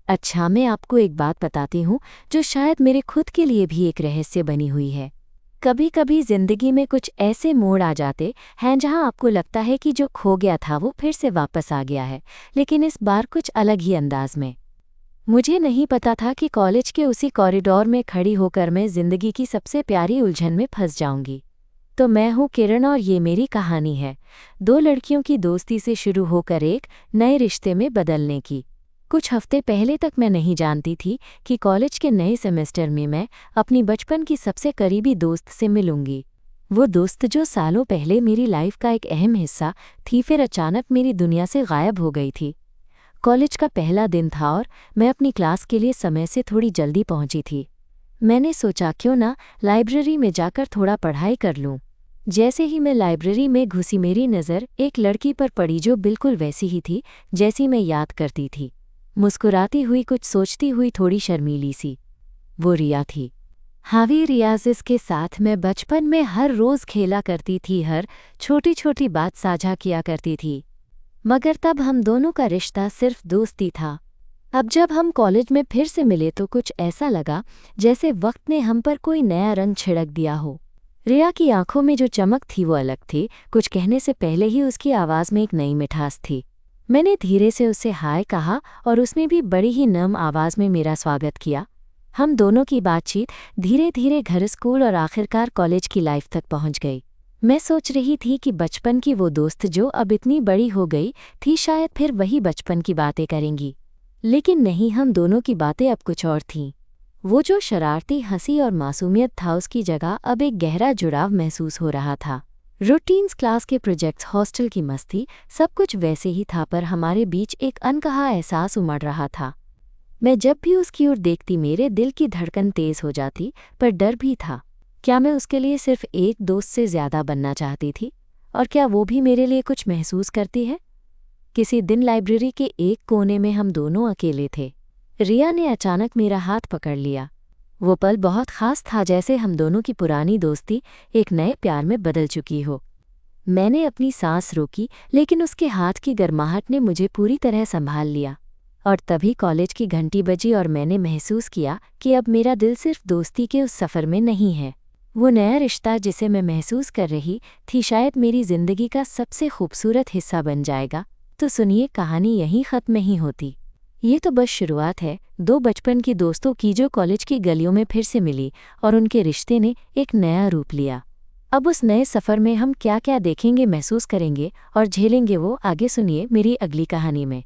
अच्छा, मैं आपको एक बात बताती हूँ जो शायद मेरे खुद के लिए भी एक रहस्य बनी हुई है। कभी कभी जिंदगी में कुछ ऐसे मोड़ आ जाते हैं जहाँ आपको लगता है कि जो खो गया था वो फिर से वापस आ गया है, लेकिन इस बार कुछ अलग ही अंदाज में। मुझे नहीं पता था कि कॉलेज के उसी कॉरिडोर में खड़ी होकर मैं जिंदगी की सबसे प्यारी उलझन में फंस जाऊंगी। तो मैं हूँ किरण और ये मेरी कहानी है, दो लड़कियों की दोस्ती से शुरू होकर एक नए रिश्ते में बदलने की। कुछ हफ्ते पहले तक मैं नहीं जानती थी कि कॉलेज के नए सेमेस्टर में मैं अपनी बचपन की सबसे करीबी दोस्त से मिलूंगी। वो दोस्त जो सालों पहले मेरी लाइफ का एक अहम हिस्सा थी, फिर अचानक मेरी दुनिया से गायब हो गई थी। कॉलेज का पहला दिन था और मैं अपनी क्लास के लिए समय से थोड़ी जल्दी पहुंची थी। मैंने सोचा क्यों ना लाइब्रेरी में जाकर थोड़ा पढ़ाई कर लूं। जैसे ही मैं लाइब्रेरी में घुसी मेरी नज़र एक लड़की पर पड़ी जो बिल्कुल वैसी ही थी जैसी मैं याद करती थी। मुस्कुराती हुई, कुछ सोचती हुई, थोड़ी शर्मीली सी। वो रिया थी। हावी रिया, जिसके साथ मैं बचपन में हर रोज़ खेला करती थी, हर छोटी छोटी बात साझा किया करती थी। मगर तब हम दोनों का रिश्ता सिर्फ दोस्ती था। अब जब हम कॉलेज में फिर से मिले तो कुछ ऐसा लगा जैसे वक्त ने हम पर कोई नया रंग छिड़क दिया हो। रिया की आंखों में जो चमक थी वो अलग थी। कुछ कहने से पहले ही उसकी आवाज़ में एक नई मिठास थी। मैंने धीरे से उससे हाय कहा और उसने भी बड़ी ही नम आवाज़ में मेरा स्वागत किया। हम दोनों की बातचीत धीरे धीरे घर, स्कूल और आखिरकार कॉलेज की लाइफ तक पहुंच गई। मैं सोच रही थी कि बचपन की वो दोस्त जो अब इतनी बड़ी हो गई थी शायद फिर वही बचपन की बातें करेंगी, लेकिन नहीं, हम दोनों की बातें अब कुछ और थीं। वो जो शरारती हंसी और मासूमियत था उसकी जगह अब एक गहरा जुड़ाव महसूस हो रहा था। रूटीन्स, क्लास के प्रोजेक्ट्स, हॉस्टल की मस्ती, सब कुछ वैसे ही था, पर हमारे बीच एक अनकहा एहसास उमड़ रहा था। मैं जब भी उसकी ओर देखती मेरे दिल की धड़कन तेज हो जाती, पर डर भी था। क्या मैं उसके लिए सिर्फ एक दोस्त से ज़्यादा बनना चाहती थी, और क्या वो भी मेरे लिए कुछ महसूस करती है? किसी दिन लाइब्रेरी के एक कोने में हम दोनों अकेले थे। रिया ने अचानक मेरा हाथ पकड़ लिया। वो पल बहुत खास था, जैसे हम दोनों की पुरानी दोस्ती एक नए प्यार में बदल चुकी हो। मैंने अपनी सांस रोकी, लेकिन उसके हाथ की गर्माहट ने मुझे पूरी तरह संभाल लिया। और तभी कॉलेज की घंटी बजी और मैंने महसूस किया कि अब मेरा दिल सिर्फ दोस्ती के उस सफ़र में नहीं है। वो नया रिश्ता जिसे मैं महसूस कर रही थी शायद मेरी ज़िंदगी का सबसे खूबसूरत हिस्सा बन जाएगा। तो सुनिए, कहानी यहीं ख़त्म नहीं होती। ये तो बस शुरुआत है दो बचपन की दोस्तों की जो कॉलेज की गलियों में फिर से मिली और उनके रिश्ते ने एक नया रूप लिया। अब उस नए सफ़र में हम क्या क्या देखेंगे, महसूस करेंगे और झेलेंगे, वो आगे सुनिए मेरी अगली कहानी में।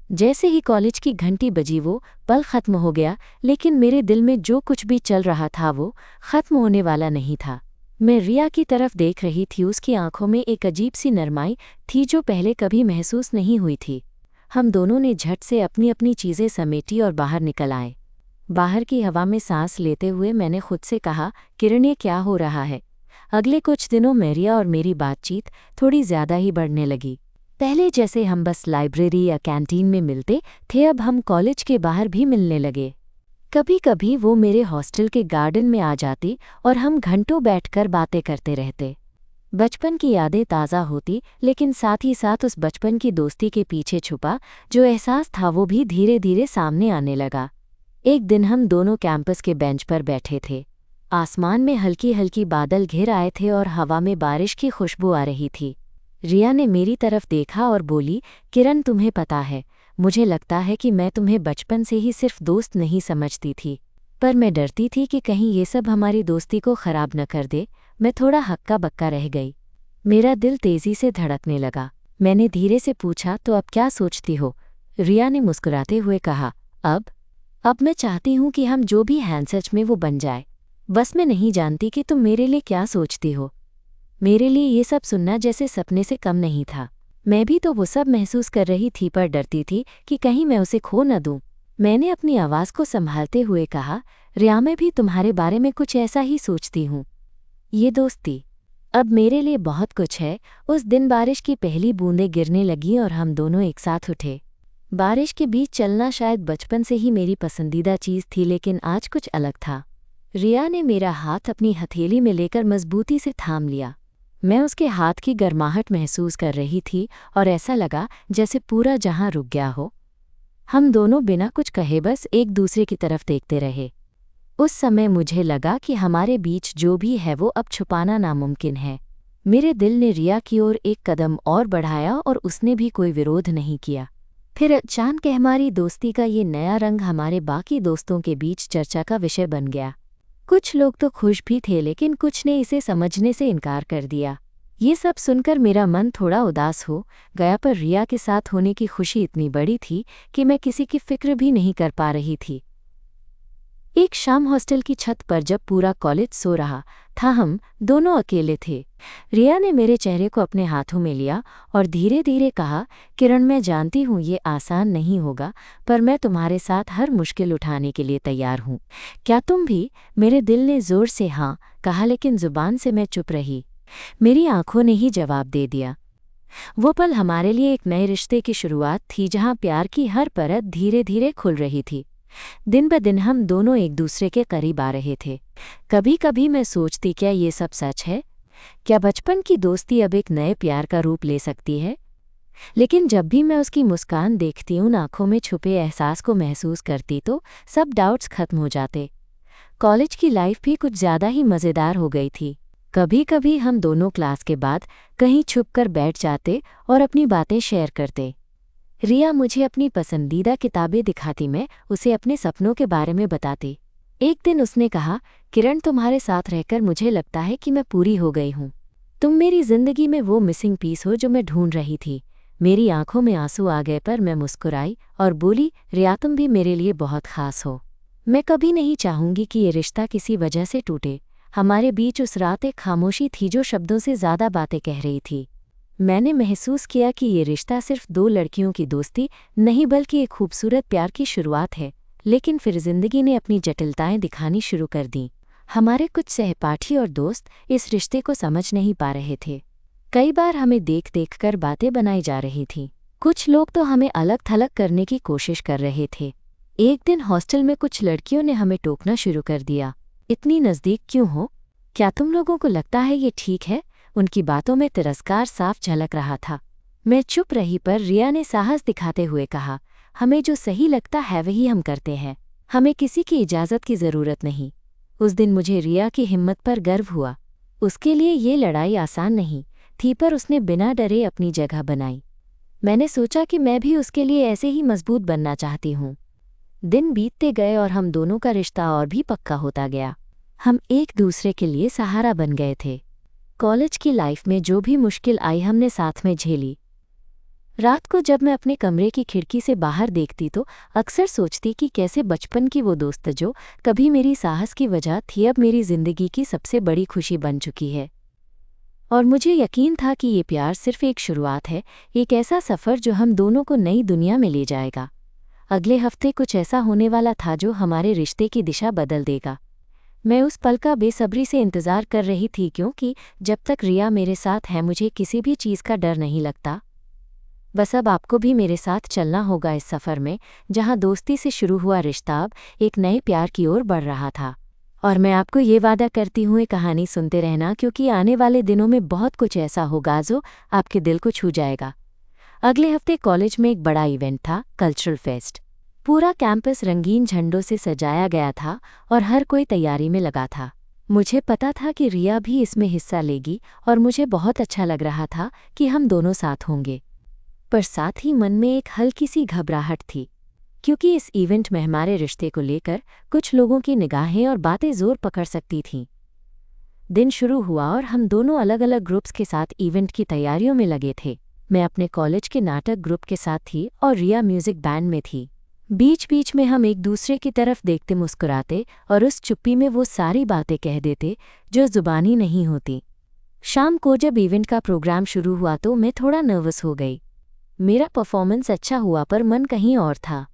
जैसे ही कॉलेज की घंटी बजी वो पल ख़त्म हो गया, लेकिन मेरे दिल में जो कुछ भी चल रहा था वो ख़त्म होने वाला नहीं था। मैं रिया की तरफ देख रही थी। उसकी आंखों में एक अजीब सी नरमाई थी जो पहले कभी महसूस नहीं हुई थी। हम दोनों ने झट से अपनी अपनी चीज़ें समेटी और बाहर निकल आए। बाहर की हवा में सांस लेते हुए मैंने खुद से कहा, किरण, ये क्या हो रहा है? अगले कुछ दिनों में रिया और मेरी बातचीत थोड़ी ज़्यादा ही बढ़ने लगी। पहले जैसे हम बस लाइब्रेरी या कैंटीन में मिलते थे, अब हम कॉलेज के बाहर भी मिलने लगे। कभी कभी वो मेरे हॉस्टल के गार्डन में आ जाती और हम घंटों बैठकर बातें करते रहते। बचपन की यादें ताज़ा होती, लेकिन साथ ही साथ उस बचपन की दोस्ती के पीछे छुपा जो एहसास था वो भी धीरे धीरे सामने आने लगा। एक दिन हम दोनों कैंपस के बेंच पर बैठे थे। आसमान में हल्की हल्की बादल घिर आए थे और हवा में बारिश की खुशबू आ रही थी। रिया ने मेरी तरफ देखा और बोली, किरण, तुम्हें पता है, मुझे लगता है कि मैं तुम्हें बचपन से ही सिर्फ दोस्त नहीं समझती थी, पर मैं डरती थी कि कहीं ये सब हमारी दोस्ती को ख़राब न कर दे। मैं थोड़ा हक्का बक्का रह गई। मेरा दिल तेज़ी से धड़कने लगा। मैंने धीरे से पूछा, तो अब क्या सोचती हो? रिया ने मुस्कुराते हुए कहा, अब मैं चाहती हूँ कि हम जो भी हैं सच में वो बन जाए। बस मैं नहीं जानती कि तुम मेरे लिए क्या सोचती हो। मेरे लिए ये सब सुनना जैसे सपने से कम नहीं था। मैं भी तो वो सब महसूस कर रही थी, पर डरती थी कि कहीं मैं उसे खो न दूं। मैंने अपनी आवाज़ को संभालते हुए कहा, रिया, मैं भी तुम्हारे बारे में कुछ ऐसा ही सोचती हूँ। ये दोस्ती अब मेरे लिए बहुत कुछ है। उस दिन बारिश की पहली बूंदें गिरने लगीं और हम दोनों एक साथ उठे। बारिश के बीच चलना शायद बचपन से ही मेरी पसंदीदा चीज़ थी, लेकिन आज कुछ अलग था। रिया ने मेरा हाथ अपनी हथेली में लेकर मजबूती से थाम लिया। मैं उसके हाथ की गर्माहट महसूस कर रही थी और ऐसा लगा जैसे पूरा जहां रुक गया हो। हम दोनों बिना कुछ कहे बस एक दूसरे की तरफ देखते रहे। उस समय मुझे लगा कि हमारे बीच जो भी है वो अब छुपाना नामुमकिन है। मेरे दिल ने रिया की ओर एक कदम और बढ़ाया और उसने भी कोई विरोध नहीं किया। फिर अचानक हमारी दोस्ती का ये नया रंग हमारे बाकी दोस्तों के बीच चर्चा का विषय बन गया। कुछ लोग तो खुश भी थे, लेकिन कुछ ने इसे समझने से इनकार कर दिया। ये सब सुनकर मेरा मन थोड़ा उदास हो गया, पर रिया के साथ होने की खुशी इतनी बड़ी थी कि मैं किसी की फिक्र भी नहीं कर पा रही थी। एक शाम हॉस्टल की छत पर जब पूरा कॉलेज सो रहा था, हम दोनों अकेले थे। रिया ने मेरे चेहरे को अपने हाथों में लिया और धीरे धीरे कहा, किरण, मैं जानती हूँ ये आसान नहीं होगा, पर मैं तुम्हारे साथ हर मुश्किल उठाने के लिए तैयार हूँ। क्या तुम भी? मेरे दिल ने जोर से हाँ कहा, लेकिन जुबान से मैं चुप रही। मेरी आंखों ने ही जवाब दे दिया। वो पल हमारे लिए एक नए रिश्ते की शुरुआत थी, जहाँ प्यार की हर परत धीरे धीरे खुल रही थी। दिन ब दिन हम दोनों एक दूसरे के करीब आ रहे थे। कभी कभी मैं सोचती, क्या ये सब सच है? क्या बचपन की दोस्ती अब एक नए प्यार का रूप ले सकती है? लेकिन जब भी मैं उसकी मुस्कान देखती, उन आंखों में छुपे एहसास को महसूस करती, तो सब डाउट्स खत्म हो जाते। कॉलेज की लाइफ भी कुछ ज़्यादा ही मज़ेदार हो गई थी। कभी कभी हम दोनों क्लास के बाद कहीं छुपकर बैठ जाते और अपनी बातें शेयर करते। रिया मुझे अपनी पसंदीदा किताबें दिखाती, मैं उसे अपने सपनों के बारे में बताती। एक दिन उसने कहा, किरण, तुम्हारे साथ रहकर मुझे लगता है कि मैं पूरी हो गई हूँ। तुम मेरी जिंदगी में वो मिसिंग पीस हो जो मैं ढूंढ रही थी। मेरी आंखों में आंसू आ गए, पर मैं मुस्कुराई और बोली, रिया, तुम भी मेरे लिए बहुत खास हो। मैं कभी नहीं चाहूंगी कि ये रिश्ता किसी वजह से टूटे। हमारे बीच उस रात एक खामोशी थी जो शब्दों से ज़्यादा बातें कह रही थी। मैंने महसूस किया कि ये रिश्ता सिर्फ दो लड़कियों की दोस्ती नहीं, बल्कि एक खूबसूरत प्यार की शुरुआत है। लेकिन फिर जिंदगी ने अपनी जटिलताएं दिखानी शुरू कर दीं। हमारे कुछ सहपाठी और दोस्त इस रिश्ते को समझ नहीं पा रहे थे। कई बार हमें देख देख कर बातें बनाई जा रही थीं। कुछ लोग तो हमें अलग थलग करने की कोशिश कर रहे थे। एक दिन हॉस्टल में कुछ लड़कियों ने हमें टोकना शुरू कर दिया, इतनी नज़दीक क्यों हो? क्या तुम लोगों को लगता है ये ठीक है? उनकी बातों में तिरस्कार साफ झलक रहा था। मैं चुप रही, पर रिया ने साहस दिखाते हुए कहा, हमें जो सही लगता है वही हम करते हैं। हमें किसी की इजाज़त की ज़रूरत नहीं। उस दिन मुझे रिया की हिम्मत पर गर्व हुआ। उसके लिए ये लड़ाई आसान नहीं थी, पर उसने बिना डरे अपनी जगह बनाई। मैंने सोचा कि मैं भी उसके लिए ऐसे ही मजबूत बनना चाहती हूँ। दिन बीतते गए और हम दोनों का रिश्ता और भी पक्का होता गया। हम एक दूसरे के लिए सहारा बन गए थे। कॉलेज की लाइफ में जो भी मुश्किल आई, हमने साथ में झेली। रात को जब मैं अपने कमरे की खिड़की से बाहर देखती, तो अक्सर सोचती कि कैसे बचपन की वो दोस्त जो कभी मेरी साहस की वजह थी, अब मेरी जिंदगी की सबसे बड़ी खुशी बन चुकी है। और मुझे यकीन था कि ये प्यार सिर्फ एक शुरुआत है, एक ऐसा सफ़र जो हम दोनों को नई दुनिया में ले जाएगा। अगले हफ्ते कुछ ऐसा होने वाला था जो हमारे रिश्ते की दिशा बदल देगा। मैं उस पल का बेसब्री से इंतज़ार कर रही थी, क्योंकि जब तक रिया मेरे साथ है मुझे किसी भी चीज़ का डर नहीं लगता। बस अब आपको भी मेरे साथ चलना होगा इस सफ़र में, जहाँ दोस्ती से शुरू हुआ रिश्ता अब एक नए प्यार की ओर बढ़ रहा था। और मैं आपको ये वादा करती हूँ, ये कहानी सुनते रहना, क्योंकि आने वाले दिनों में बहुत कुछ ऐसा होगा जो आपके दिल को छू जाएगा। अगले हफ्ते कॉलेज में एक बड़ा इवेंट था, कल्चरल फेस्ट। पूरा कैंपस रंगीन झंडों से सजाया गया था और हर कोई तैयारी में लगा था। मुझे पता था कि रिया भी इसमें हिस्सा लेगी और मुझे बहुत अच्छा लग रहा था कि हम दोनों साथ होंगे। पर साथ ही मन में एक हल्की सी घबराहट थी, क्योंकि इस इवेंट में हमारे रिश्ते को लेकर कुछ लोगों की निगाहें और बातें जोर पकड़ सकती थीं। दिन शुरू हुआ और हम दोनों अलग अलग ग्रुप्स के साथ इवेंट की तैयारियों में लगे थे। मैं अपने कॉलेज के नाटक ग्रुप के साथ थी और रिया म्यूजिक बैंड में थी। बीच बीच में हम एक दूसरे की तरफ देखते मुस्कुराते और उस चुप्पी में वो सारी बातें कह देते जो जुबानी नहीं होती। शाम को जब इवेंट का प्रोग्राम शुरू हुआ तो मैं थोड़ा नर्वस हो गई। मेरा परफॉर्मेंस अच्छा हुआ, पर मन कहीं और था।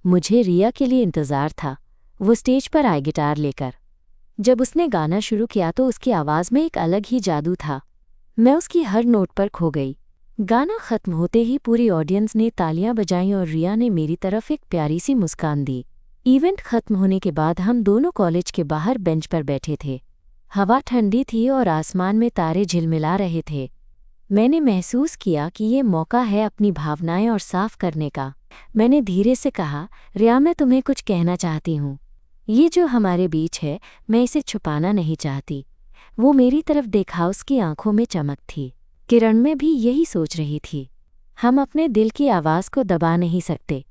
मुझे रिया के लिए इंतज़ार था। वो स्टेज पर आई गिटार लेकर। जब उसने गाना शुरू किया तो उसकी आवाज़ में एक अलग ही जादू था। मैं उसकी हर नोट पर खो गई। गाना ख़त्म होते ही पूरी ऑडियंस ने तालियां बजाईं और रिया ने मेरी तरफ एक प्यारी सी मुस्कान दी। इवेंट ख़त्म होने के बाद हम दोनों कॉलेज के बाहर बेंच पर बैठे थे। हवा ठंडी थी और आसमान में तारे झिलमिला रहे थे। मैंने महसूस किया कि ये मौका है अपनी भावनाएं और साफ करने का। मैंने धीरे से कहा, रिया मैं तुम्हें कुछ कहना चाहती हूँ। ये जो हमारे बीच है मैं इसे छुपाना नहीं चाहती। वो मेरी तरफ देखा, उसकी आंखों में चमक थी। किरण में भी यही सोच रही थी। हम अपने दिल की आवाज़ को दबा नहीं सकते।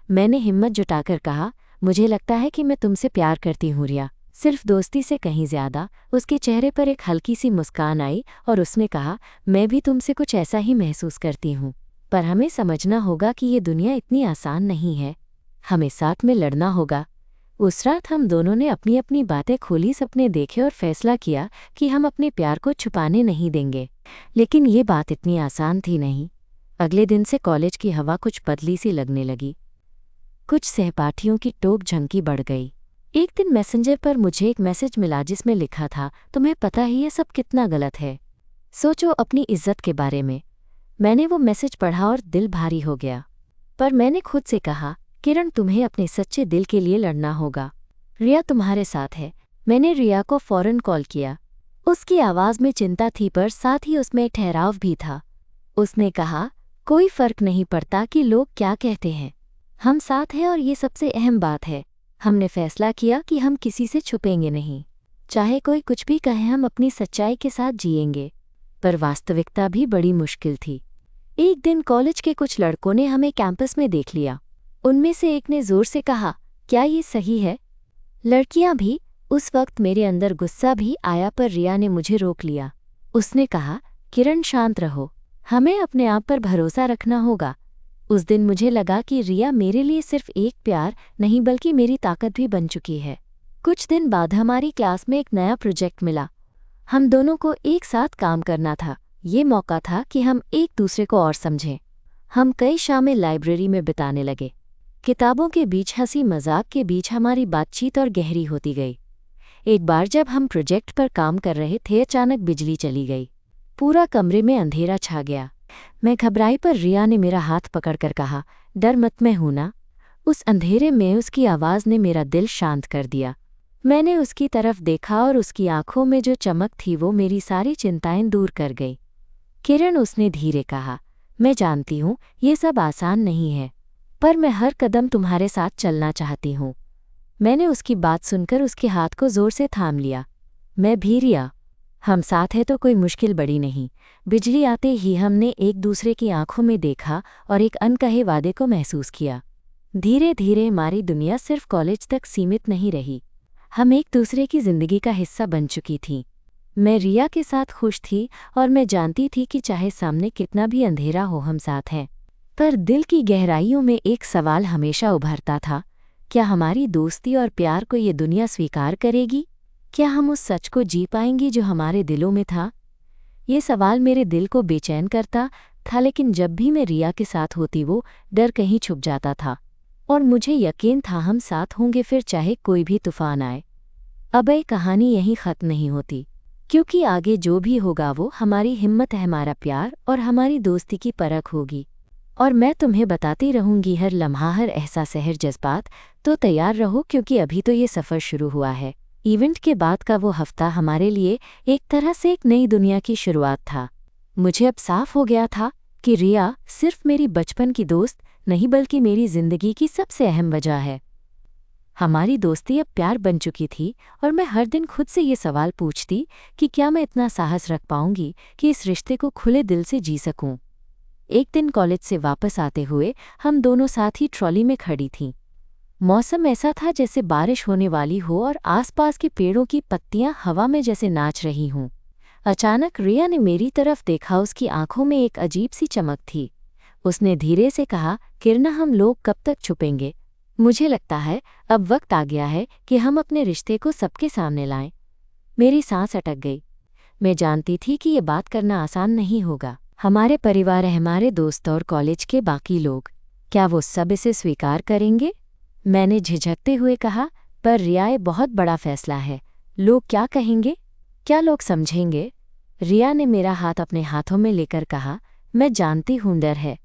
मैंने हिम्मत जुटाकर कहा, मुझे लगता है कि मैं तुमसे प्यार करती हूँ रिया, सिर्फ दोस्ती से कहीं ज़्यादा। उसके चेहरे पर एक हल्की सी मुस्कान आई और उसने कहा, मैं भी तुमसे कुछ ऐसा ही महसूस करती हूँ, पर हमें समझना होगा कि ये दुनिया इतनी आसान नहीं है। हमें साथ में लड़ना होगा। उस रात हम दोनों ने अपनी अपनी बातें खोली, सपने देखे और फैसला किया कि हम अपने प्यार को छुपाने नहीं देंगे। लेकिन ये बात इतनी आसान थी नहीं। अगले दिन से कॉलेज की हवा कुछ बदली सी लगने लगी। कुछ सहपाठियों की टोक झंकी बढ़ गई। एक दिन मैसेंजर पर मुझे एक मैसेज मिला जिसमें लिखा था, तुम्हें पता ही ये सब कितना गलत है, सोचो अपनी इज्जत के बारे में। मैंने वो मैसेज पढ़ा और दिल भारी हो गया। पर मैंने खुद से कहा, किरण तुम्हें अपने सच्चे दिल के लिए लड़ना होगा। रिया तुम्हारे साथ है। मैंने रिया को फौरन कॉल किया। उसकी आवाज़ में चिंता थी पर साथ ही उसमें एक ठहराव भी था। उसने कहा, कोई फर्क नहीं पड़ता कि लोग क्या कहते हैं, हम साथ हैं और ये सबसे अहम बात है। हमने फैसला किया कि हम किसी से छुपेंगे नहीं। चाहे कोई कुछ भी कहे, हम अपनी सच्चाई के साथ जिएंगे। पर वास्तविकता भी बड़ी मुश्किल थी। एक दिन कॉलेज के कुछ लड़कों ने हमें कैंपस में देख लिया। उनमें से एक ने जोर से कहा, क्या ये सही है? लड़कियां भी। उस वक्त मेरे अंदर गुस्सा भी आया पर रिया ने मुझे रोक लिया। उसने कहा, किरण शांत रहो, हमें अपने आप पर भरोसा रखना होगा। उस दिन मुझे लगा कि रिया मेरे लिए सिर्फ एक प्यार नहीं बल्कि मेरी ताकत भी बन चुकी है। कुछ दिन बाद हमारी क्लास में एक नया प्रोजेक्ट मिला। हम दोनों को एक साथ काम करना था। ये मौका था कि हम एक दूसरे को और समझें। हम कई शामें लाइब्रेरी में बिताने लगे। किताबों के बीच, हंसी मजाक के बीच हमारी बातचीत और गहरी होती गई। एक बार जब हम प्रोजेक्ट पर काम कर रहे थे, अचानक बिजली चली गई। पूरा कमरे में अंधेरा छा गया। मैं घबराई पर रिया ने मेरा हाथ पकड़कर कहा, डर मत, मैं हूं ना। उस अंधेरे में उसकी आवाज़ ने मेरा दिल शांत कर दिया। मैंने उसकी तरफ देखा और उसकी आंखों में जो चमक थी वो मेरी सारी चिंताएं दूर कर गई। किरण, उसने धीरे कहा, मैं जानती हूँ ये सब आसान नहीं है, पर मैं हर कदम तुम्हारे साथ चलना चाहती हूँ। मैंने उसकी बात सुनकर उसके हाथ को जोर से थाम लिया। मैं भी रिया, हम साथ हैं तो कोई मुश्किल बड़ी नहीं। बिजली आते ही हमने एक दूसरे की आंखों में देखा और एक अनकहे वादे को महसूस किया। धीरे धीरे हमारी दुनिया सिर्फ कॉलेज तक सीमित नहीं रही, हम एक दूसरे की जिंदगी का हिस्सा बन चुकी थीं। मैं रिया के साथ खुश थी और मैं जानती थी कि चाहे सामने कितना भी अंधेरा हो, हम साथ हैं। पर दिल की गहराइयों में एक सवाल हमेशा उभरता था, क्या हमारी दोस्ती और प्यार को ये दुनिया स्वीकार करेगी? क्या हम उस सच को जी पाएंगे जो हमारे दिलों में था? ये सवाल मेरे दिल को बेचैन करता था, लेकिन जब भी मैं रिया के साथ होती वो डर कहीं छुप जाता था और मुझे यकीन था हम साथ होंगे फिर चाहे कोई भी तूफान आए। अब ये कहानी यहीं ख़त्म नहीं होती, क्योंकि आगे जो भी होगा वो हमारी हिम्मत है, हमारा प्यार और हमारी दोस्ती की परख होगी। और मैं तुम्हें बताती रहूंगी हर लम्हा, हर एहसास, हर जज्बात। तो तैयार रहो, क्योंकि अभी तो ये सफ़र शुरू हुआ है। इवेंट के बाद का वो हफ्ता हमारे लिए एक तरह से एक नई दुनिया की शुरुआत था। मुझे अब साफ हो गया था कि रिया सिर्फ मेरी बचपन की दोस्त नहीं बल्कि मेरी जिंदगी की सबसे अहम वजह है। हमारी दोस्ती अब प्यार बन चुकी थी और मैं हर दिन खुद से ये सवाल पूछती कि क्या मैं इतना साहस रख पाऊंगी कि इस रिश्ते को खुले दिल से जी सकूं। एक दिन कॉलेज से वापस आते हुए हम दोनों साथ ही ट्रॉली में खड़ी थीं। मौसम ऐसा था जैसे बारिश होने वाली हो और आसपास के पेड़ों की पत्तियां हवा में जैसे नाच रही हों। अचानक रिया ने मेरी तरफ देखा, उसकी आंखों में एक अजीब सी चमक थी। उसने धीरे से कहा, किरण, हम लोग कब तक छुपेंगे? मुझे लगता है अब वक्त आ गया है कि हम अपने रिश्ते को सबके सामने लाएं। मेरी सांस अटक गई। मैं जानती थी कि ये बात करना आसान नहीं होगा। हमारे परिवार, हमारे दोस्त और कॉलेज के बाकी लोग, क्या वो सब इसे स्वीकार करेंगे? मैंने झिझकते हुए कहा, पर रिया, ये बहुत बड़ा फैसला है। लोग क्या कहेंगे? क्या लोग समझेंगे? रिया ने मेरा हाथ अपने हाथों में लेकर कहा, मैं जानती हूँ डर है,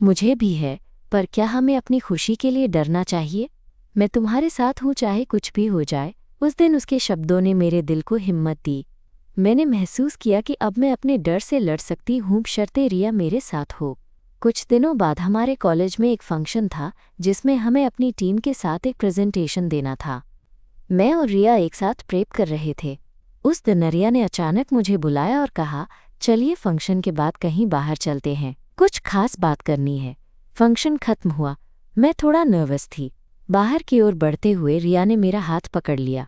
मुझे भी है, पर क्या हमें अपनी खुशी के लिए डरना चाहिए? मैं तुम्हारे साथ हूँ चाहे कुछ भी हो जाए। उस दिन उसके शब्दों ने मेरे दिल को हिम्मत दी। मैंने महसूस किया कि अब मैं अपने डर से लड़ सकती हूँ, बशर्ते रिया मेरे साथ हो। कुछ दिनों बाद हमारे कॉलेज में एक फंक्शन था जिसमें हमें अपनी टीम के साथ एक प्रेजेंटेशन देना था। मैं और रिया एक साथ प्रेप कर रहे थे। उस दिन रिया ने अचानक मुझे बुलाया और कहा, चलिए फंक्शन के बाद कहीं बाहर चलते हैं, कुछ खास बात करनी है। फंक्शन खत्म हुआ। मैं थोड़ा नर्वस थी। बाहर की ओर बढ़ते हुए रिया ने मेरा हाथ पकड़ लिया।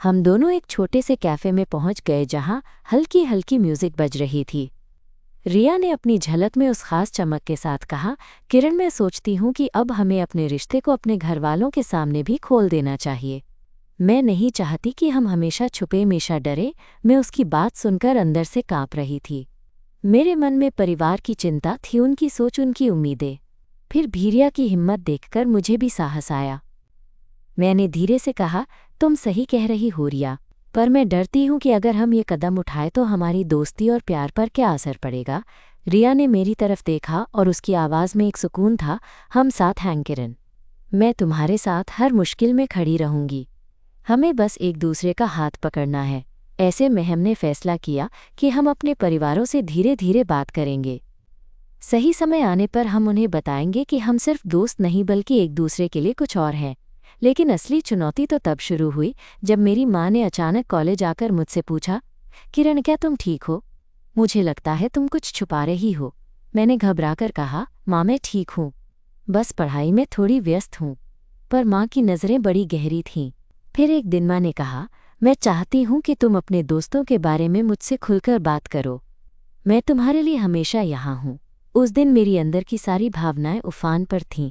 हम दोनों एक छोटे से कैफ़े में पहुंच गए जहां हल्की हल्की म्यूजिक बज रही थी। रिया ने अपनी झलक में उस खास चमक के साथ कहा, किरण, मैं सोचती हूँ कि अब हमें अपने रिश्ते को अपने घरवालों के सामने भी खोल देना चाहिए। मैं नहीं चाहती कि हम हमेशा छुपे हमेशा डरे। मैं उसकी बात सुनकर अंदर से कांप रही थी। मेरे मन में परिवार की चिंता थी, उनकी सोच, उनकी उम्मीदें। फिर भी रिया की हिम्मत देखकर मुझे भी साहस आया। मैंने धीरे से कहा, तुम सही कह रही हो रिया, पर मैं डरती हूँ कि अगर हम ये कदम उठाए तो हमारी दोस्ती और प्यार पर क्या असर पड़ेगा। रिया ने मेरी तरफ देखा और उसकी आवाज़ में एक सुकून था, हम साथ हैं किरण। मैं तुम्हारे साथ हर मुश्किल में खड़ी रहूंगी। हमें बस एक दूसरे का हाथ पकड़ना है। ऐसे में हमने फैसला किया कि हम अपने परिवारों से धीरे धीरे बात करेंगे। सही समय आने पर हम उन्हें बताएंगे कि हम सिर्फ दोस्त नहीं बल्कि एक दूसरे के लिए कुछ और हैं। लेकिन असली चुनौती तो तब शुरू हुई जब मेरी माँ ने अचानक कॉलेज आकर मुझसे पूछा, किरण, क्या तुम ठीक हो? मुझे लगता है तुम कुछ छुपा रही हो। मैंने घबराकर कहा, माँ, मैं ठीक हूँ, बस पढ़ाई में थोड़ी व्यस्त हूँ। पर माँ की नज़रें बड़ी गहरी थीं। फिर एक दिन माँ ने कहा, मैं चाहती हूँ कि तुम अपने दोस्तों के बारे में मुझसे खुलकर बात करो। मैं तुम्हारे लिए हमेशा यहाँ हूँ। उस दिन मेरी अंदर की सारी भावनाएं उफान पर थीं।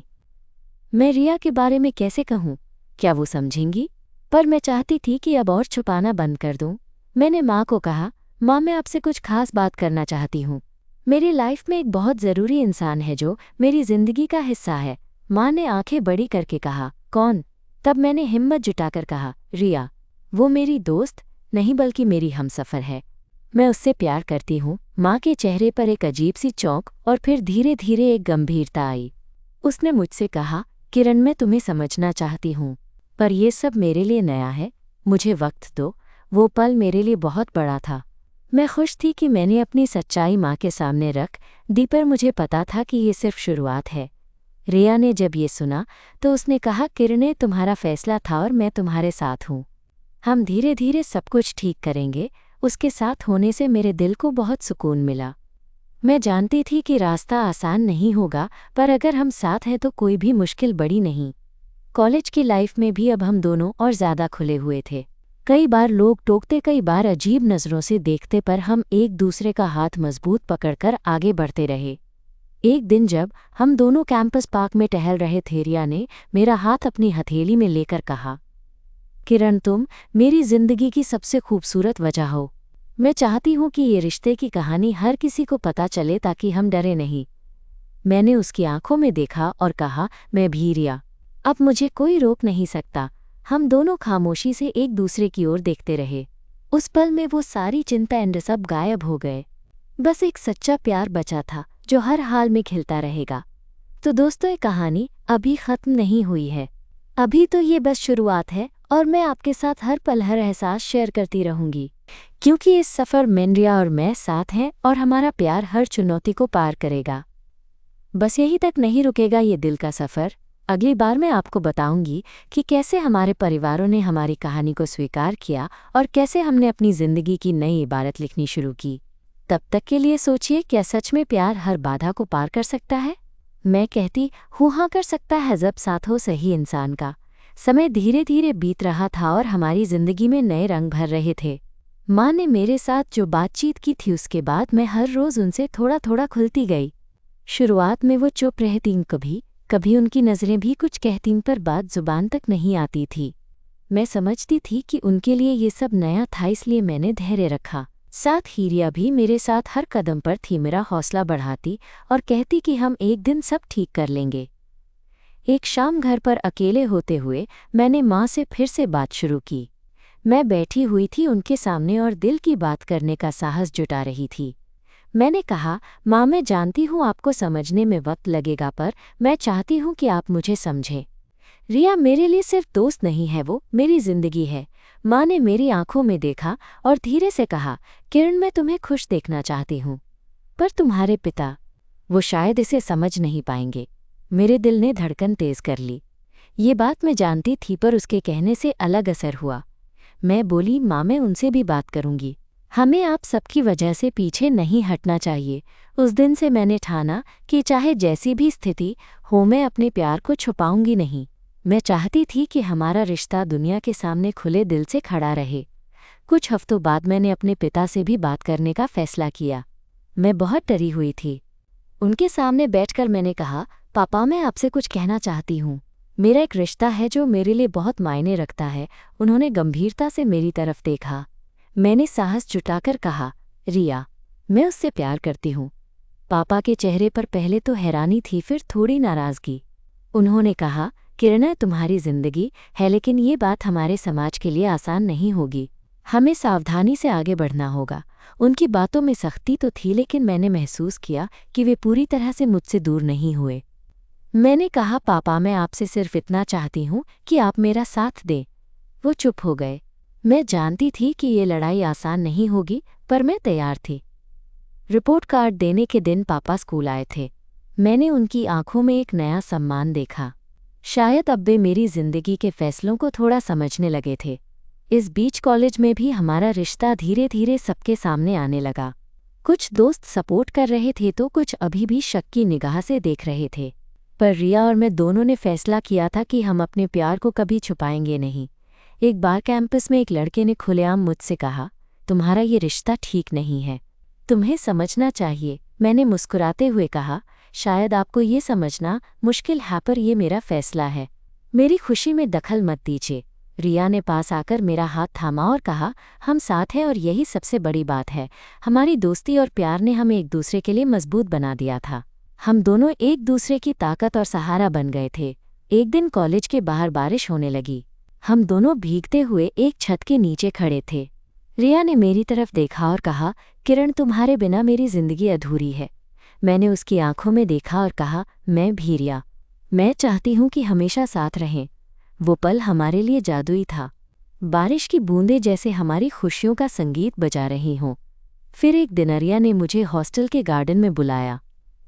मैं रिया के बारे में कैसे कहूँ? क्या वो समझेंगी? पर मैं चाहती थी कि अब और छुपाना बंद कर दूँ। मैंने माँ को कहा, माँ, मैं आपसे कुछ खास बात करना चाहती हूँ। मेरी लाइफ में एक बहुत ज़रूरी इंसान है जो मेरी ज़िंदगी का हिस्सा है। माँ ने आंखें बड़ी करके कहा, कौन? तब मैंने हिम्मत जुटाकर कहा, रिया। वो मेरी दोस्त नहीं बल्कि मेरी हमसफ़र है। मैं उससे प्यार करती हूँ। माँ के चेहरे पर एक अजीब सी चौंक और फिर धीरे धीरे एक गंभीरता आई। उसने मुझसे कहा, किरण, मैं तुम्हें समझना चाहती हूँ, पर यह सब मेरे लिए नया है। मुझे वक्त दो। वो पल मेरे लिए बहुत बड़ा था। मैं खुश थी कि मैंने अपनी सच्चाई माँ के सामने रख दी, पर मुझे पता था कि ये सिर्फ शुरुआत है। रिया ने जब ये सुना तो उसने कहा, किरण, तुम्हारा फैसला था और मैं तुम्हारे साथ हूँ। हम धीरे धीरे सब कुछ ठीक करेंगे। उसके साथ होने से मेरे दिल को बहुत सुकून मिला। मैं जानती थी कि रास्ता आसान नहीं होगा, पर अगर हम साथ हैं तो कोई भी मुश्किल बड़ी नहीं। कॉलेज की लाइफ में भी अब हम दोनों और ज़्यादा खुले हुए थे। कई बार लोग टोकते, कई बार अजीब नज़रों से देखते, पर हम एक दूसरे का हाथ मजबूत पकड़कर आगे बढ़ते रहे। एक दिन जब हम दोनों कैंपस पार्क में टहल रहे थे, रिया ने मेरा हाथ अपनी हथेली में लेकर कहा, किरण, तुम मेरी ज़िंदगी की सबसे खूबसूरत वजह हो। मैं चाहती हूँ कि ये रिश्ते की कहानी हर किसी को पता चले ताकि हम डरे नहीं। मैंने उसकी आंखों में देखा और कहा, मैं भी रिया, अब मुझे कोई रोक नहीं सकता। हम दोनों खामोशी से एक दूसरे की ओर देखते रहे। उस पल में वो सारी चिंता एंड सब गायब हो गए। बस एक सच्चा प्यार बचा था जो हर हाल में खिलता रहेगा। तो दोस्तों, ये कहानी अभी ख़त्म नहीं हुई है। अभी तो ये बस शुरुआत है और मैं आपके साथ हर पल हर एहसास शेयर करती रहूँगी, क्योंकि इस सफ़र में रिया और मैं साथ हैं और हमारा प्यार हर चुनौती को पार करेगा। बस यही तक नहीं रुकेगा ये दिल का सफ़र। अगली बार मैं आपको बताऊंगी कि कैसे हमारे परिवारों ने हमारी कहानी को स्वीकार किया और कैसे हमने अपनी ज़िंदगी की नई इबारत लिखनी शुरू की। तब तक के लिए सोचिए, क्या सच में प्यार हर बाधा को पार कर सकता है? मैं कहती हूँ, हाँ, कर सकता है, जब साथ हो सही इंसान का। समय धीरे धीरे बीत रहा था और हमारी ज़िंदगी में नए रंग भर रहे थे। माँ ने मेरे साथ जो बातचीत की थी, उसके बाद मैं हर रोज़ उनसे थोड़ा थोड़ा खुलती गई। शुरुआत में वो चुप रहतीं, कभी उनकी नज़रें भी कुछ कहतीं, पर बात ज़ुबान तक नहीं आती थी। मैं समझती थी कि उनके लिए ये सब नया था, इसलिए मैंने धैर्य रखा। साथ ही रिया भी मेरे साथ हर कदम पर थी, मेरा हौसला बढ़ाती और कहती कि हम एक दिन सब ठीक कर लेंगे। एक शाम घर पर अकेले होते हुए मैंने माँ से फिर से बात शुरू की। मैं बैठी हुई थी उनके सामने और दिल की बात करने का साहस जुटा रही थी। मैंने कहा, माँ, मैं जानती हूँ आपको समझने में वक्त लगेगा, पर मैं चाहती हूँ कि आप मुझे समझें। रिया मेरे लिए सिर्फ दोस्त नहीं है, वो मेरी ज़िंदगी है। माँ ने मेरी आंखों में देखा और धीरे से कहा, किरण, मैं तुम्हें खुश देखना चाहती हूँ, पर तुम्हारे पिता, वो शायद इसे समझ नहीं पाएंगे। मेरे दिल ने धड़कन तेज कर ली। ये बात मैं जानती थी, पर उसके कहने से अलग असर हुआ। मैं बोली, माँ मैं उनसे भी बात करूँगी। हमें आप सबकी वजह से पीछे नहीं हटना चाहिए। उस दिन से मैंने ठाना कि चाहे जैसी भी स्थिति हो, मैं अपने प्यार को छुपाऊंगी नहीं। मैं चाहती थी कि हमारा रिश्ता दुनिया के सामने खुले दिल से खड़ा रहे। कुछ हफ्तों बाद मैंने अपने पिता से भी बात करने का फैसला किया। मैं बहुत डरी हुई थी। उनके सामने बैठकर मैंने कहा, पापा मैं आपसे कुछ कहना चाहती हूँ। मेरा एक रिश्ता है जो मेरे लिए बहुत मायने रखता है। उन्होंने गंभीरता से मेरी तरफ देखा। मैंने साहस जुटाकर कहा, रिया मैं उससे प्यार करती हूँ। पापा के चेहरे पर पहले तो हैरानी थी, फिर थोड़ी नाराज़गी। उन्होंने कहा, किरण तुम्हारी जिंदगी है, लेकिन ये बात हमारे समाज के लिए आसान नहीं होगी। हमें सावधानी से आगे बढ़ना होगा। उनकी बातों में सख्ती तो थी, लेकिन मैंने महसूस किया कि वे पूरी तरह से मुझसे दूर नहीं हुए। मैंने कहा, पापा मैं आपसे सिर्फ इतना चाहती हूँ कि आप मेरा साथ दें। वो चुप हो गए। मैं जानती थी कि ये लड़ाई आसान नहीं होगी, पर मैं तैयार थी। रिपोर्ट कार्ड देने के दिन पापा स्कूल आए थे। मैंने उनकी आंखों में एक नया सम्मान देखा। शायद अब वे मेरी जिंदगी के फैसलों को थोड़ा समझने लगे थे। इस बीच कॉलेज में भी हमारा रिश्ता धीरे धीरे सबके सामने आने लगा। कुछ दोस्त सपोर्ट कर रहे थे तो कुछ अभी भी शक की निगाह से देख रहे थे। पर रिया और मैं दोनों ने फैसला किया था कि हम अपने प्यार को कभी छुपाएंगे नहीं। एक बार कैंपस में एक लड़के ने खुलेआम मुझसे कहा, तुम्हारा ये रिश्ता ठीक नहीं है, तुम्हें समझना चाहिए। मैंने मुस्कुराते हुए कहा, शायद आपको ये समझना मुश्किल है, पर ये मेरा फैसला है। मेरी खुशी में दखल मत दीजिए। रिया ने पास आकर मेरा हाथ थामा और कहा, हम साथ हैं और यही सबसे बड़ी बात है। हमारी दोस्ती और प्यार ने हमें एक दूसरे के लिए मजबूत बना दिया था। हम दोनों एक दूसरे की ताकत और सहारा बन गए थे। एक दिन कॉलेज के बाहर बारिश होने लगी। हम दोनों भीगते हुए एक छत के नीचे खड़े थे। रिया ने मेरी तरफ देखा और कहा, किरण तुम्हारे बिना मेरी जिंदगी अधूरी है। मैंने उसकी आंखों में देखा और कहा, मैं भी रिया, मैं चाहती हूँ कि हमेशा साथ रहें। वो पल हमारे लिए जादुई था। बारिश की बूंदें जैसे हमारी खुशियों का संगीत बजा रही हों। फिर एक दिन रिया ने मुझे हॉस्टल के गार्डन में बुलाया।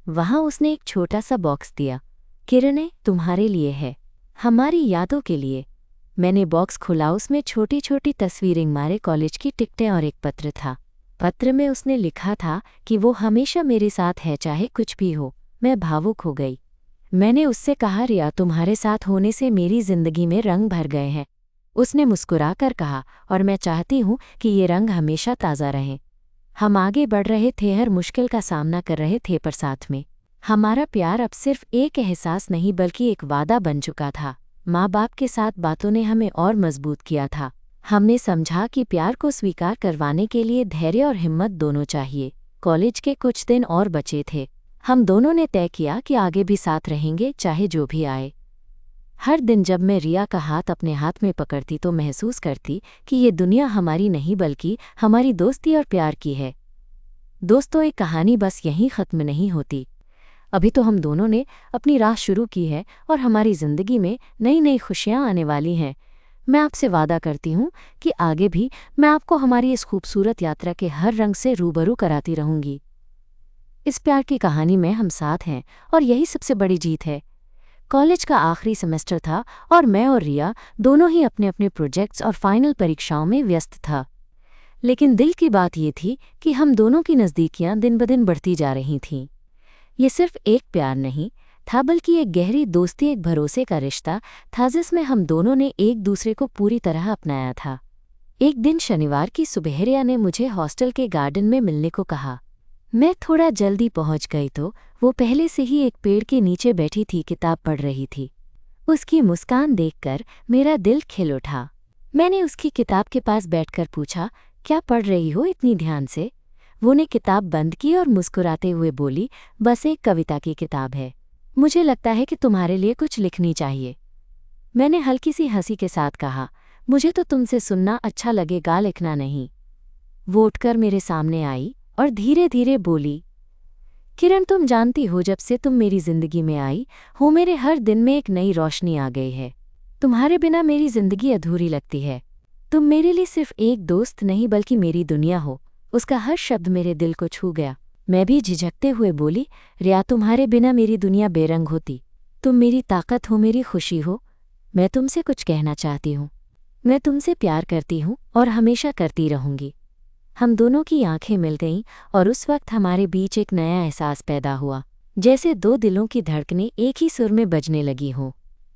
वहाँ उसने एक छोटा सा बॉक्स दिया। किरण तुम्हारे लिए है, हमारी यादों के लिए। मैंने बॉक्स खुला। उसमें छोटी छोटी तस्वीरें, हमारे कॉलेज की टिकटें और एक पत्र था। पत्र में उसने लिखा था कि वो हमेशा मेरे साथ है, चाहे कुछ भी हो। मैं भावुक हो गई। मैंने उससे कहा, रिया तुम्हारे साथ होने से मेरी जिंदगी में रंग भर गए हैं। उसने मुस्कुराकर कहा, और मैं चाहती हूँ कि ये रंग हमेशा ताज़ा रहें। हम आगे बढ़ रहे थे, हर मुश्किल का सामना कर रहे थे, पर साथ में। हमारा प्यार अब सिर्फ एक एहसास नहीं बल्कि एक वादा बन चुका था। माँ बाप के साथ बातों ने हमें और मजबूत किया था। हमने समझा कि प्यार को स्वीकार करवाने के लिए धैर्य और हिम्मत दोनों चाहिए। कॉलेज के कुछ दिन और बचे थे। हम दोनों ने तय किया कि आगे भी साथ रहेंगे, चाहे जो भी आए। हर दिन जब मैं रिया का हाथ अपने हाथ में पकड़ती तो महसूस करती कि ये दुनिया हमारी नहीं बल्कि हमारी दोस्ती और प्यार की है। दोस्तों, एक कहानी बस यहीं ख़त्म नहीं होती। अभी तो हम दोनों ने अपनी राह शुरू की है और हमारी ज़िंदगी में नई नई खुशियाँ आने वाली हैं। मैं आपसे वादा करती हूँ कि आगे भी मैं आपको हमारी इस खूबसूरत यात्रा के हर रंग से रूबरू कराती रहूँगी। इस प्यार की कहानी में हम साथ हैं और यही सबसे बड़ी जीत है। कॉलेज का आखिरी सेमेस्टर था और मैं और रिया दोनों ही अपने अपने प्रोजेक्ट्स और फाइनल परीक्षाओं में व्यस्त था। लेकिन दिल की बात ये थी कि हम दोनों की नज़दीकियां दिन ब दिन बढ़ती जा रही थीं। ये सिर्फ एक प्यार नहीं था, बल्कि एक गहरी दोस्ती, एक भरोसे का रिश्ता था जिसमें हम दोनों ने एक दूसरे को पूरी तरह अपनाया था। एक दिन शनिवार की सुबह रिया ने मुझे हॉस्टल के गार्डन में मिलने को कहा। मैं थोड़ा जल्दी पहुंच गई तो वो पहले से ही एक पेड़ के नीचे बैठी थी, किताब पढ़ रही थी। उसकी मुस्कान देखकर मेरा दिल खिल उठा। मैंने उसकी किताब के पास बैठकर पूछा, क्या पढ़ रही हो इतनी ध्यान से? वो ने किताब बंद की और मुस्कुराते हुए बोली, बस एक कविता की किताब है। मुझे लगता है कि तुम्हारे लिए कुछ लिखनी चाहिए। मैंने हल्की सी हंसी के साथ कहा, मुझे तो तुमसे सुनना अच्छा लगेगा, लिखना नहीं। वो उठकर मेरे सामने आई और धीरे धीरे बोली, किरण तुम जानती हो, जब से तुम मेरी जिंदगी में आई हो मेरे हर दिन में एक नई रोशनी आ गई है। तुम्हारे बिना मेरी जिंदगी अधूरी लगती है। तुम मेरे लिए सिर्फ एक दोस्त नहीं बल्कि मेरी दुनिया हो। उसका हर शब्द मेरे दिल को छू गया। मैं भी झिझकते हुए बोली, रिया तुम्हारे बिना मेरी दुनिया बेरंग होती। तुम मेरी ताकत हो, मेरी खुशी हो। मैं तुमसे कुछ कहना चाहती हूँ। मैं तुमसे प्यार करती हूँ और हमेशा करती रहूँगी। हम दोनों की आंखें मिल गईं और उस वक्त हमारे बीच एक नया एहसास पैदा हुआ, जैसे दो दिलों की धड़कनें एक ही सुर में बजने लगी हों।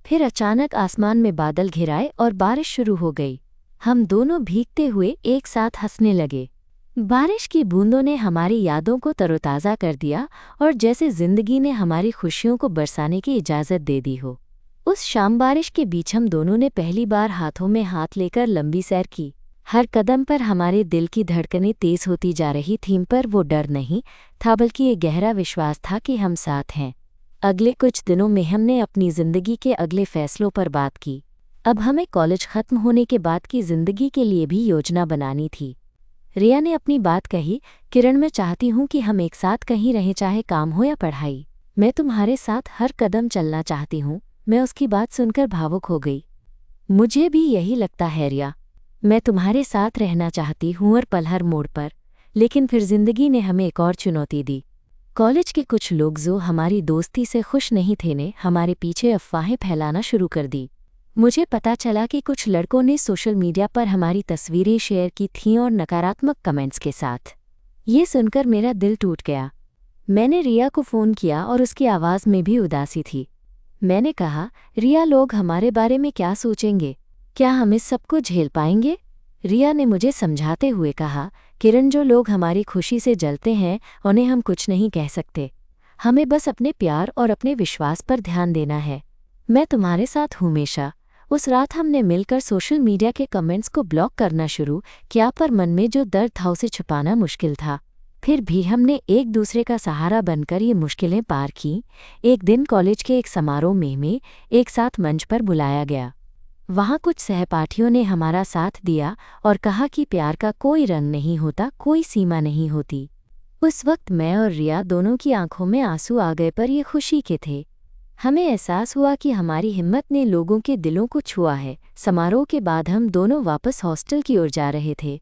फिर अचानक आसमान में बादल घिराए और बारिश शुरू हो गई। हम दोनों भीगते हुए एक साथ हंसने लगे। बारिश की बूंदों ने हमारी यादों को तरोताज़ा कर दिया और जैसे जिंदगी ने हमारी खुशियों को बरसाने की इजाज़त दे दी हो। उस शाम बारिश के बीच हम दोनों ने पहली बार हाथों में हाथ लेकर लंबी सैर की। हर कदम पर हमारे दिल की धड़कनें तेज होती जा रही थीं, पर वो डर नहीं था, बल्कि एक गहरा विश्वास था कि हम साथ हैं। अगले कुछ दिनों में हमने अपनी ज़िंदगी के अगले फैसलों पर बात की। अब हमें कॉलेज ख़त्म होने के बाद की ज़िंदगी के लिए भी योजना बनानी थी। रिया ने अपनी बात कही, किरण मैं चाहती हूँ कि हम एक साथ कहीं रहें, चाहे काम हो या पढ़ाई। मैं तुम्हारे साथ हर कदम चलना चाहती हूँ। मैं उसकी बात सुनकर भावुक हो गई। मुझे भी यही लगता है रिया, मैं तुम्हारे साथ रहना चाहती हूँ और पल हर मोड़ पर। लेकिन फिर जिंदगी ने हमें एक और चुनौती दी। कॉलेज के कुछ लोग जो हमारी दोस्ती से खुश नहीं थे ने हमारे पीछे अफवाहें फैलाना शुरू कर दी। मुझे पता चला कि कुछ लड़कों ने सोशल मीडिया पर हमारी तस्वीरें शेयर की थीं और नकारात्मक कमेंट्स के साथ। ये सुनकर मेरा दिल टूट गया। मैंने रिया को फ़ोन किया और उसकी आवाज़ में भी उदासी थी। मैंने कहा, रिया लोग हमारे बारे में क्या सोचेंगे? क्या हम इस सबको झेल पाएंगे? रिया ने मुझे समझाते हुए कहा, किरण जो लोग हमारी खुशी से जलते हैं उन्हें हम कुछ नहीं कह सकते। हमें बस अपने प्यार और अपने विश्वास पर ध्यान देना है। मैं तुम्हारे साथ हूँ हमेशा। उस रात हमने मिलकर सोशल मीडिया के कमेंट्स को ब्लॉक करना शुरू किया, पर मन में जो दर्द था उसे छुपाना मुश्किल था। फिर भी हमने एक दूसरे का सहारा बनकर ये मुश्किलें पार की। एक दिन कॉलेज के एक समारोह में एक साथ मंच पर बुलाया गया। वहाँ कुछ सहपाठियों ने हमारा साथ दिया और कहा कि प्यार का कोई रंग नहीं होता, कोई सीमा नहीं होती। उस वक्त मैं और रिया दोनों की आंखों में आंसू आ गए, पर ये खुशी के थे। हमें एहसास हुआ कि हमारी हिम्मत ने लोगों के दिलों को छुआ है। समारोह के बाद हम दोनों वापस हॉस्टल की ओर जा रहे थे।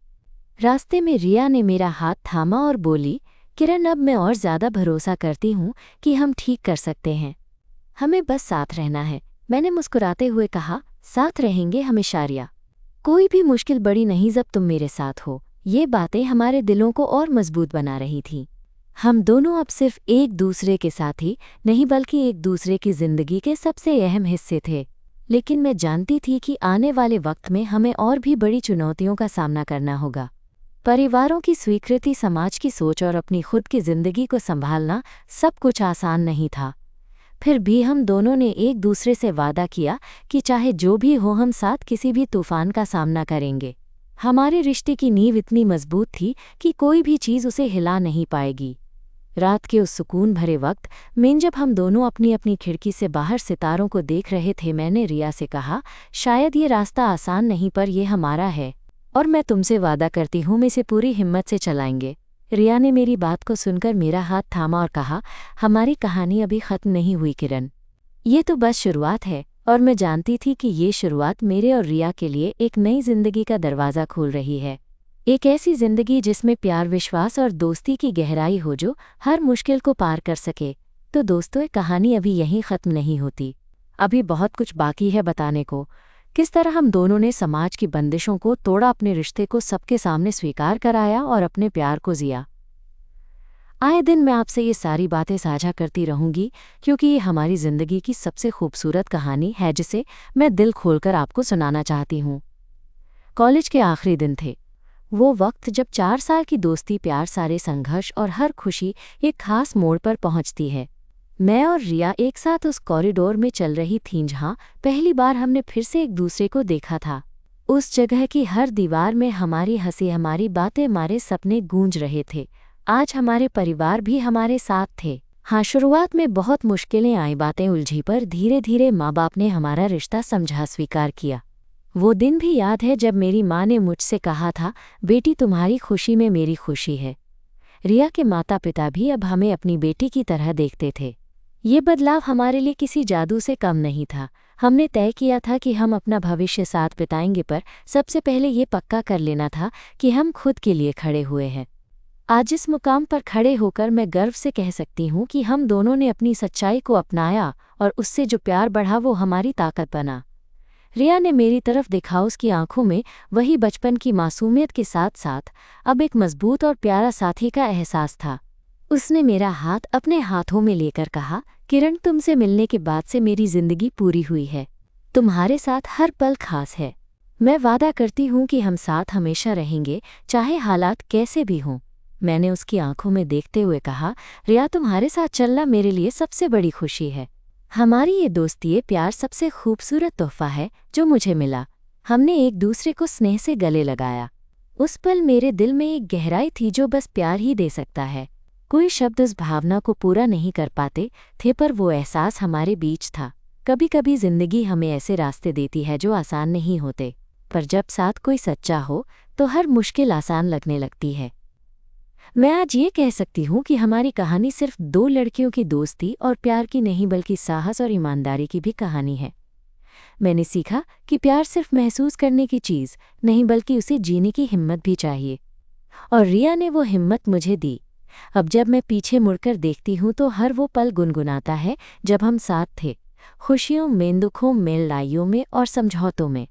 रास्ते में रिया ने मेरा हाथ थामा और बोली, किरण अब मैं और ज़्यादा भरोसा करती हूँ कि हम ठीक कर सकते हैं। हमें बस साथ रहना है। मैंने मुस्कुराते हुए कहा, साथ रहेंगे हमेशा रिया। कोई भी मुश्किल बड़ी नहीं जब तुम मेरे साथ हो। ये बातें हमारे दिलों को और मजबूत बना रही थीं। हम दोनों अब सिर्फ एक दूसरे के साथी नहीं, बल्कि एक दूसरे की जिंदगी के सबसे अहम हिस्से थे। लेकिन मैं जानती थी कि आने वाले वक्त में हमें और भी बड़ी चुनौतियों का सामना करना होगा। परिवारों की स्वीकृति, समाज की सोच और अपनी खुद की जिंदगी को संभालना सब कुछ आसान नहीं था। फिर भी हम दोनों ने एक दूसरे से वादा किया कि चाहे जो भी हो हम साथ किसी भी तूफान का सामना करेंगे। हमारे रिश्ते की नींव इतनी मजबूत थी कि कोई भी चीज़ उसे हिला नहीं पाएगी। रात के उस सुकून भरे वक्त में जब हम दोनों अपनी अपनी खिड़की से बाहर सितारों को देख रहे थे, मैंने रिया से कहा, शायद ये रास्ता आसान नहीं, पर ये हमारा है और मैं तुमसे वादा करती हूँ हम इसे पूरी हिम्मत से चलाएंगे। रिया ने मेरी बात को सुनकर मेरा हाथ थामा और कहा, हमारी कहानी अभी ख़त्म नहीं हुई किरण। ये तो बस शुरुआत है और मैं जानती थी कि ये शुरुआत मेरे और रिया के लिए एक नई जिंदगी का दरवाज़ा खोल रही है। एक ऐसी जिंदगी जिसमें प्यार, विश्वास और दोस्ती की गहराई हो जो हर मुश्किल को पार कर सके। तो दोस्तों, ये कहानी अभी यहीं ख़त्म नहीं होती। अभी बहुत कुछ बाकी है बताने को। किस तरह हम दोनों ने समाज की बंदिशों को तोड़ा, अपने रिश्ते को सबके सामने स्वीकार कराया और अपने प्यार को जिया। आए दिन मैं आपसे ये सारी बातें साझा करती रहूंगी, क्योंकि ये हमारी ज़िंदगी की सबसे खूबसूरत कहानी है जिसे मैं दिल खोलकर आपको सुनाना चाहती हूँ। कॉलेज के आखिरी दिन थे। वो वक्त जब 4 साल की दोस्ती, प्यार, सारे संघर्ष और हर खुशी एक खास मोड़ पर पहुंचती है। मैं और रिया एक साथ उस कॉरिडोर में चल रही थीं जहां पहली बार हमने फिर से एक दूसरे को देखा था। उस जगह की हर दीवार में हमारी हंसी, हमारी बातें, हमारे सपने गूंज रहे थे। आज हमारे परिवार भी हमारे साथ थे। हाँ, शुरुआत में बहुत मुश्किलें आई, बातें उलझी, पर धीरे धीरे माँ बाप ने हमारा रिश्ता समझा, स्वीकार किया। वो दिन भी याद है जब मेरी माँ ने मुझसे कहा था, बेटी तुम्हारी खुशी में मेरी खुशी है। रिया के माता पिता भी अब हमें अपनी बेटी की तरह देखते थे। ये बदलाव हमारे लिए किसी जादू से कम नहीं था। हमने तय किया था कि हम अपना भविष्य साथ बिताएंगे, पर सबसे पहले ये पक्का कर लेना था कि हम खुद के लिए खड़े हुए हैं। आज इस मुकाम पर खड़े होकर मैं गर्व से कह सकती हूँ कि हम दोनों ने अपनी सच्चाई को अपनाया और उससे जो प्यार बढ़ा वो हमारी ताकत बना। रिया ने मेरी तरफ देखा। उसकी आंखों में वही बचपन की मासूमियत के साथ साथ अब एक मजबूत और प्यारा साथी का एहसास था। उसने मेरा हाथ अपने हाथों में लेकर कहा, किरण, तुमसे मिलने के बाद से मेरी जिंदगी पूरी हुई है। तुम्हारे साथ हर पल खास है। मैं वादा करती हूँ कि हम साथ हमेशा रहेंगे, चाहे हालात कैसे भी हों। मैंने उसकी आंखों में देखते हुए कहा, रिया, तुम्हारे साथ चलना मेरे लिए सबसे बड़ी खुशी है। हमारी ये दोस्ती, ये प्यार सबसे खूबसूरत तोहफा है जो मुझे मिला। हमने एक दूसरे को स्नेह से गले लगाया। उस पल मेरे दिल में एक गहराई थी जो बस प्यार ही दे सकता है। कोई शब्द उस भावना को पूरा नहीं कर पाते थे, पर वो एहसास हमारे बीच था। कभी कभी जिंदगी हमें ऐसे रास्ते देती है जो आसान नहीं होते, पर जब साथ कोई सच्चा हो तो हर मुश्किल आसान लगने लगती है। मैं आज ये कह सकती हूँ कि हमारी कहानी सिर्फ दो लड़कियों की दोस्ती और प्यार की नहीं, बल्कि साहस और ईमानदारी की भी कहानी है। मैंने सीखा कि प्यार सिर्फ महसूस करने की चीज़ नहीं, बल्कि उसे जीने की हिम्मत भी चाहिए। और रिया ने वो हिम्मत मुझे दी। अब जब मैं पीछे मुड़कर देखती हूँ तो हर वो पल गुनगुनाता है जब हम साथ थे, खुशियों में, दुखों में, लड़ाइयों में और समझौतों में।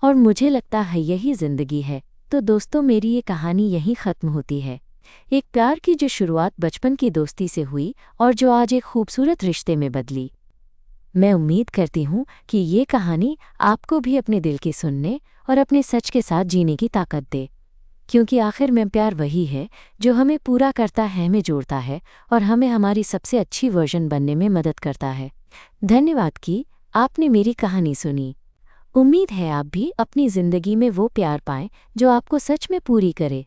और मुझे लगता है यही जिंदगी है। तो दोस्तों, मेरी ये कहानी यहीं ख़त्म होती है। एक प्यार की जो शुरुआत बचपन की दोस्ती से हुई और जो आज एक खूबसूरत रिश्ते में बदली। मैं उम्मीद करती हूँ कि ये कहानी आपको भी अपने दिल की सुनने और अपने सच के साथ जीने की ताकत दे, क्योंकि आखिर में प्यार वही है जो हमें पूरा करता है, हमें जोड़ता है और हमें हमारी सबसे अच्छी वर्जन बनने में मदद करता है। धन्यवाद कि आपने मेरी कहानी सुनी। उम्मीद है आप भी अपनी ज़िंदगी में वो प्यार पाएं जो आपको सच में पूरी करे।